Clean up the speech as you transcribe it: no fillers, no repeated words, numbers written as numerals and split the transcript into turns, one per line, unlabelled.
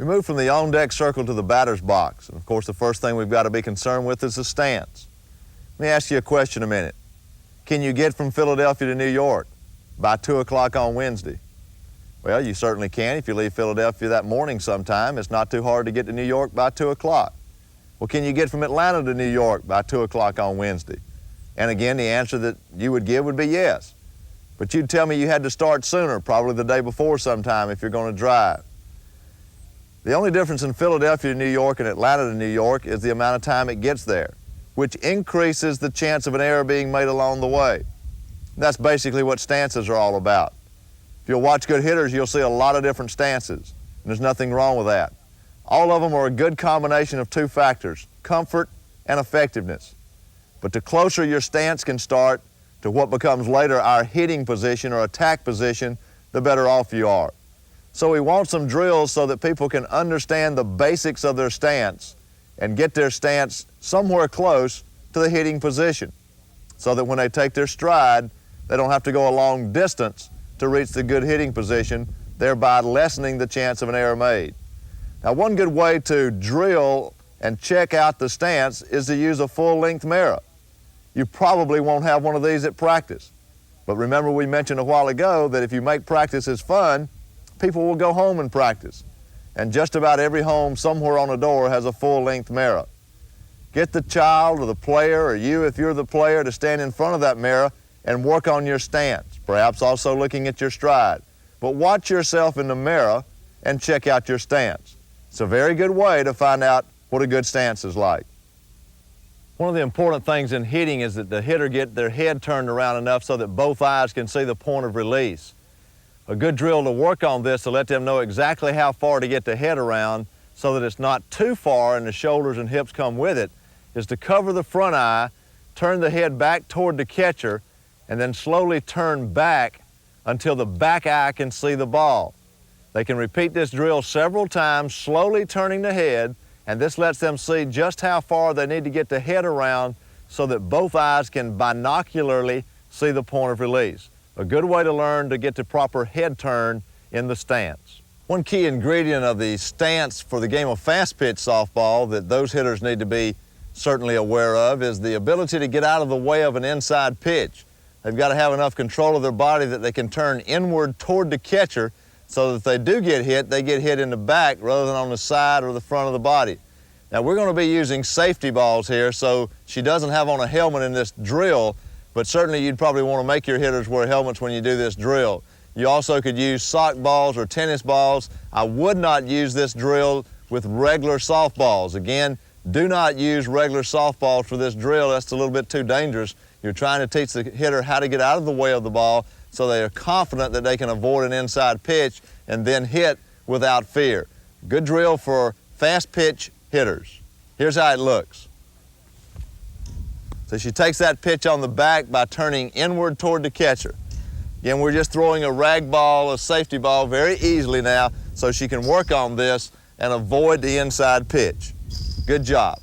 We move from the on-deck circle to the batter's box. And of course, the first thing we've got to be concerned with is the stance. Let me ask you a question a minute. Can you get from Philadelphia to New York by 2 o'clock on Wednesday? Well, you certainly can if you leave Philadelphia that morning sometime. It's not too hard to get to New York by 2 o'clock. Well, can you get from Atlanta to New York by 2 o'clock on Wednesday? And again, the answer that you would give would be yes. But you'd tell me you had to start sooner, probably the day before sometime if you're going to drive. The only difference in Philadelphia to New York and Atlanta to New York is the amount of time it gets there, which increases the chance of an error being made along the way. That's basically what stances are all about. If you'll watch good hitters, you'll see a lot of different stances, and there's nothing wrong with that. All of them are a good combination of two factors, comfort and effectiveness. But the closer your stance can start to what becomes later our hitting position or attack position, the better off you are. So we want some drills so that people can understand the basics of their stance and get their stance somewhere close to the hitting position so that when they take their stride, they don't have to go a long distance to reach the good hitting position, thereby lessening the chance of an error made. Now, one good way to drill and check out the stance is to use a full-length mirror. You probably won't have one of these at practice, but remember we mentioned a while ago that if you make practices fun, people will go home and practice. And just about every home somewhere on a door has a full-length mirror. Get the child or the player, or you if you're the player, to stand in front of that mirror and work on your stance, perhaps also looking at your stride. But watch yourself in the mirror and check out your stance. It's a very good way to find out what a good stance is like. One of the important things in hitting is that the hitter get their head turned around enough so that both eyes can see the point of release. A good drill to work on this to let them know exactly how far to get the head around so that it's not too far and the shoulders and hips come with it is to cover the front eye, turn the head back toward the catcher, and then slowly turn back until the back eye can see the ball. They can repeat this drill several times, slowly turning the head, and this lets them see just how far they need to get the head around so that both eyes can binocularly see the point of release. A good way to learn to get the proper head turn in the stance. One key ingredient of the stance for the game of fast pitch softball that those hitters need to be certainly aware of is the ability to get out of the way of an inside pitch. They've got to have enough control of their body that they can turn inward toward the catcher so that if they do get hit, they get hit in the back rather than on the side or the front of the body. Now we're going to be using safety balls here, so she doesn't have on a helmet in this drill, but certainly you'd probably want to make your hitters wear helmets when you do this drill. You also could use sock balls or tennis balls. I would not use this drill with regular softballs. Again, do not use regular softballs for this drill. That's a little bit too dangerous. You're trying to teach the hitter how to get out of the way of the ball so they are confident that they can avoid an inside pitch and then hit without fear. Good drill for fast pitch hitters. Here's how it looks. So she takes that pitch on the back by turning inward toward the catcher. Again, we're just throwing a rag ball, a safety ball very easily now so she can work on this and avoid the inside pitch. Good job.